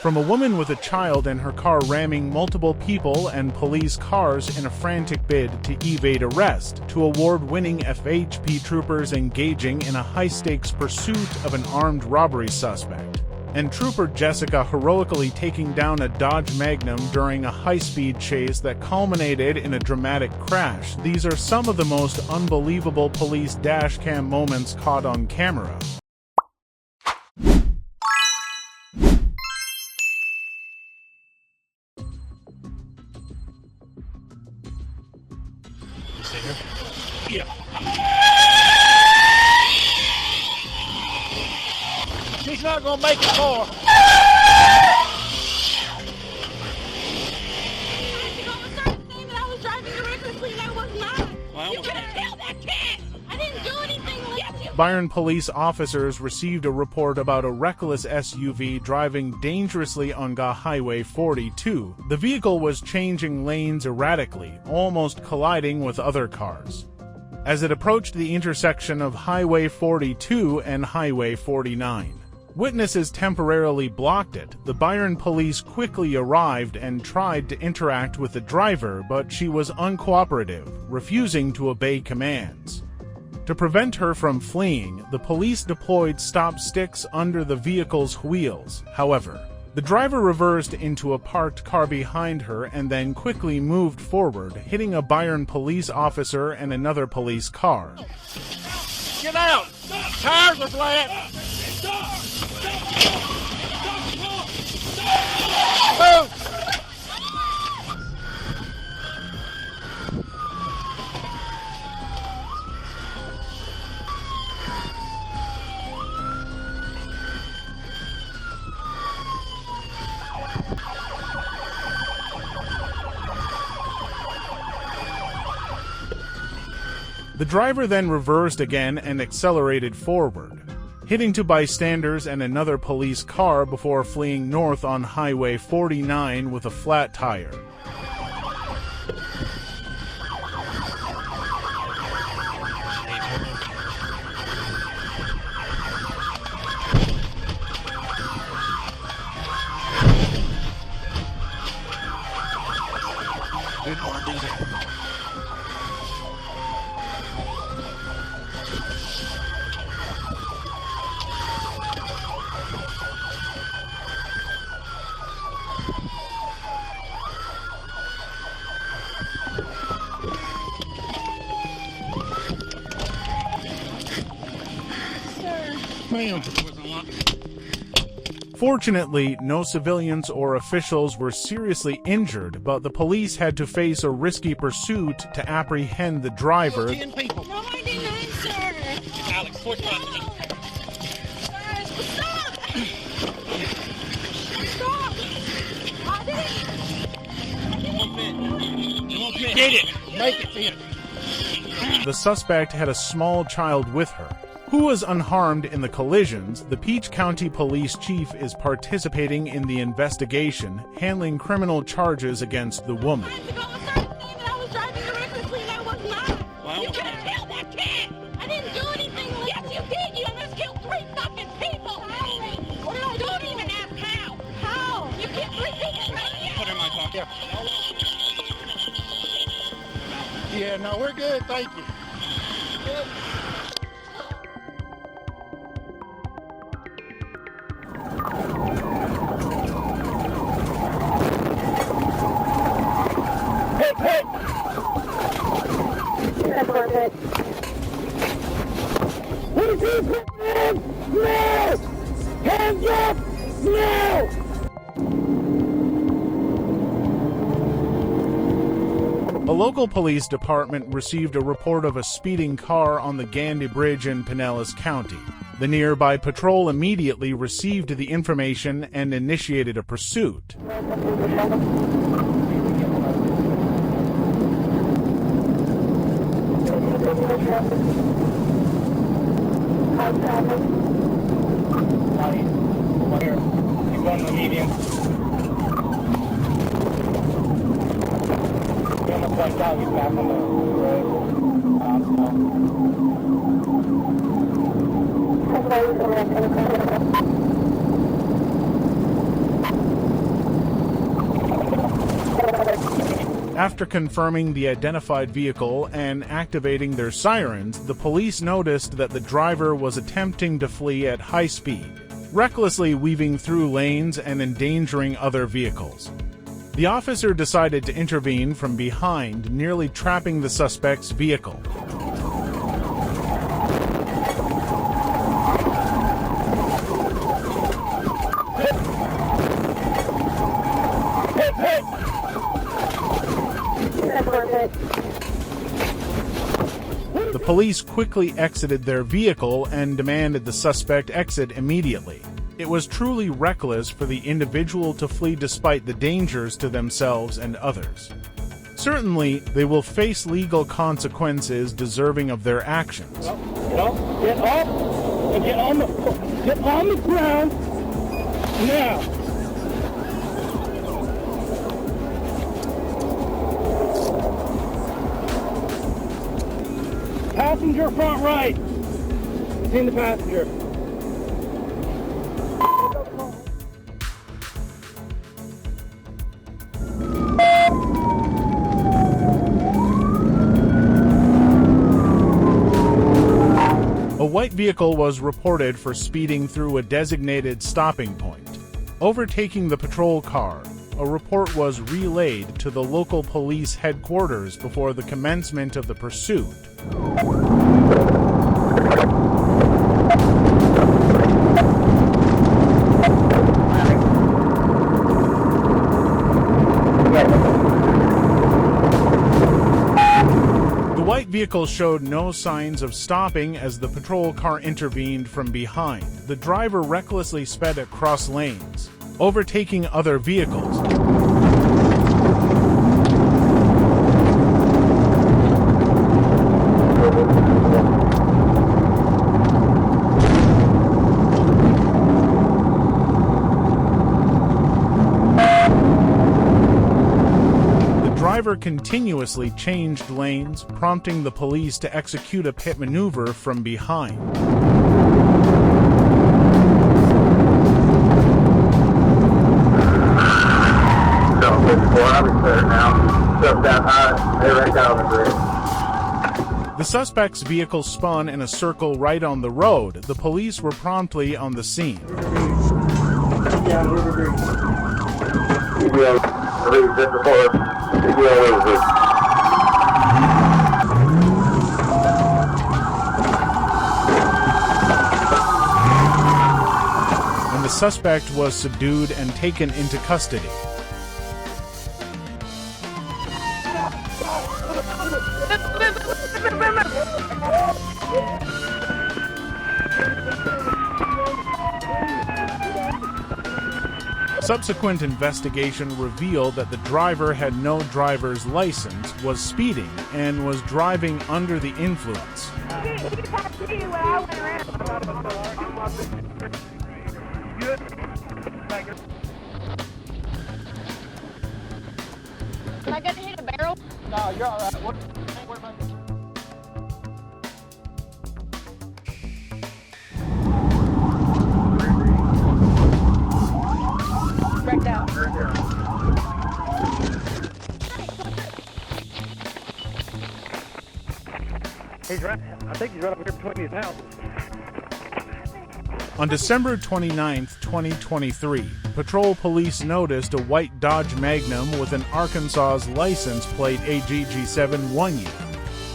From a woman with a child and her car ramming multiple people and police cars in a frantic bid to evade arrest, to award-winning FHP troopers engaging in a high-stakes pursuit of an armed robbery suspect, and Trooper Jessica heroically taking down a Dodge Magnum during a high-speed chase that culminated in a dramatic crash. These are some of the most unbelievable police dashcam moments caught on camera. Yeah. She's not gonna make it far. I was driving recklessly and I was not. You could have killed that kid. I didn't do anything. Byron police officers received a report about a reckless SUV driving dangerously on Highway 42. The vehicle was changing lanes erratically, almost colliding with other cars. As it approached the intersection of Highway 42 and Highway 49, witnesses temporarily blocked it. The Byron police quickly arrived and tried to interact with the driver, but she was uncooperative, refusing to obey commands. To prevent her from fleeing, the police deployed stop sticks under the vehicle's wheels. However, the driver reversed into a parked car behind her and then quickly moved forward, hitting a Byron police officer and another police car. Get out! Tires are flat! Move! The driver then reversed again and accelerated forward, hitting two bystanders and another police car before fleeing north on Highway 49 with a flat tire. Didn't want to do that. Ma'am. Fortunately, no civilians or officials were seriously injured, but the police had to face a risky pursuit to apprehend the driver. 10 people. No, I didn't, sir. Alex, switch front. Guys, stop! Stop! I didn't. Get it. Make it fit. The suspect had a small child with her, who was unharmed in the collisions. The Peach County Police Chief is participating in the investigation, handling criminal charges against the woman. I was driving recklessly and I was not. You could have killed that kid. I didn't do anything. Yes, you did. You almost killed 3 fucking people. How? Don't even ask how. How? You killed 3 people right here. Put her in my car. Yeah, no, we're good. Thank you. Good. Hands up! Now! A local police department received a report of a speeding car on the Gandy Bridge in Pinellas County. The nearby patrol immediately received the information and initiated a pursuit. Keep going to medium. We almost wiped out. He's back on the road. After confirming the identified vehicle and activating their sirens, the police noticed that the driver was attempting to flee at high speed, recklessly weaving through lanes and endangering other vehicles. The officer decided to intervene from behind, nearly trapping the suspect's vehicle. The police quickly exited their vehicle and demanded the suspect exit immediately. It was truly reckless for the individual to flee despite the dangers to themselves and others. Certainly, they will face legal consequences deserving of their actions. Get up, and get on the ground now. Passenger front right. Seen the passenger. A white vehicle was reported for speeding through a designated stopping point. Overtaking the patrol car, a report was relayed to the local police headquarters before the commencement of the pursuit. The white vehicle showed no signs of stopping as the patrol car intervened from behind. The driver recklessly sped across lanes, overtaking other vehicles. The driver continuously changed lanes, prompting the police to execute a pit maneuver from behind. The suspect's vehicle spun in a circle right on the road. The police were promptly on the scene. And the suspect was subdued and taken into custody. Subsequent investigation revealed that the driver had no driver's license, was speeding, and was driving under the influence. Am I gonna hit a barrel? No, you're all right. What am I doing? Wrecked out. He's right. I think he's right up here between these houses. On December 29, 2023, patrol police noticed a white Dodge Magnum with an Arkansas's license plate AGG7-1U.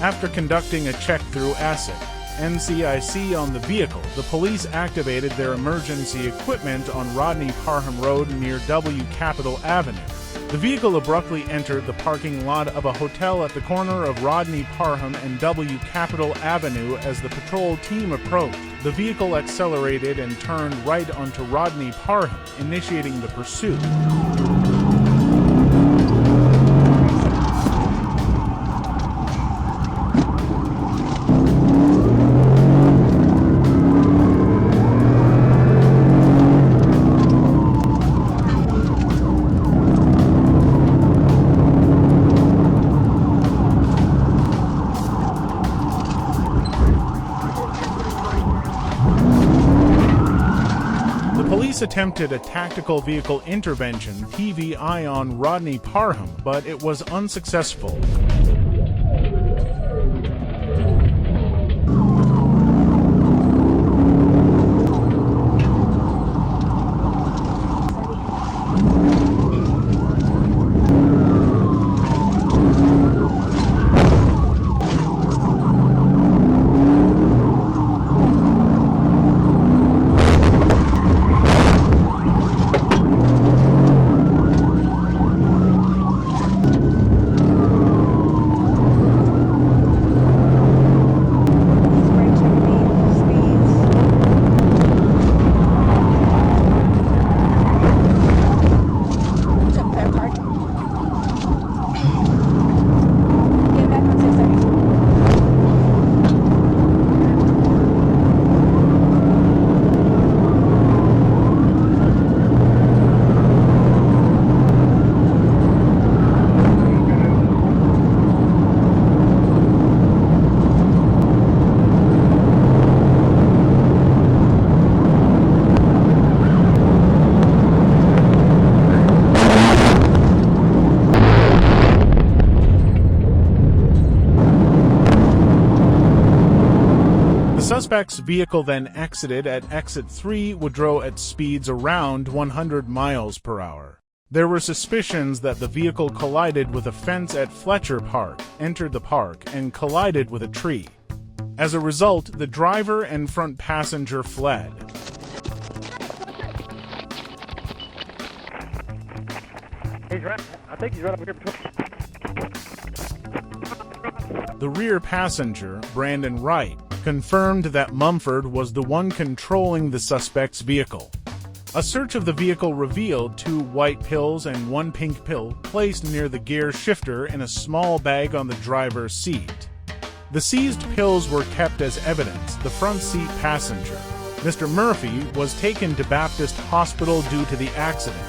After conducting a check through ASIC, NCIC on the vehicle, the police activated their emergency equipment on Rodney Parham Road near W Capitol Avenue. The vehicle abruptly entered the parking lot of a hotel at the corner of Rodney Parham and W Capitol Avenue as the patrol team approached. The vehicle accelerated and turned right onto Rodney Parham, initiating the pursuit. police attempted a tactical vehicle intervention (TVI) on Rodney Parham, but it was unsuccessful. The suspect's vehicle then exited at exit 3 Woodrow at speeds around 100 miles per hour. There were suspicions that the vehicle collided with a fence at Fletcher Park, entered the park, and collided with a tree. As a result, the driver and front passenger fled. I think he's right over here. The rear passenger, Brandon Wright, confirmed that Mumford was the one controlling the suspect's vehicle. A search of the vehicle revealed 2 white pills and 1 pink pill placed near the gear shifter in a small bag on the driver's seat. The seized pills were kept as evidence. The front seat passenger, Mr. Murphy, was taken to Baptist Hospital due to the accident.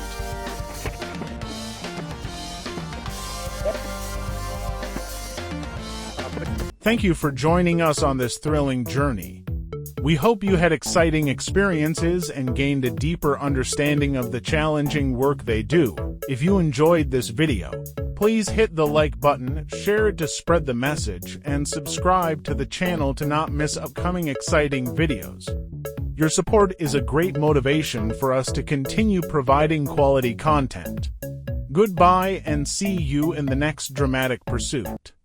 Thank you for joining us on this thrilling journey. We hope you had exciting experiences and gained a deeper understanding of the challenging work they do. If you enjoyed this video, please hit the like button, share it to spread the message, and subscribe to the channel to not miss upcoming exciting videos. Your support is a great motivation for us to continue providing quality content. Goodbye and see you in the next dramatic pursuit.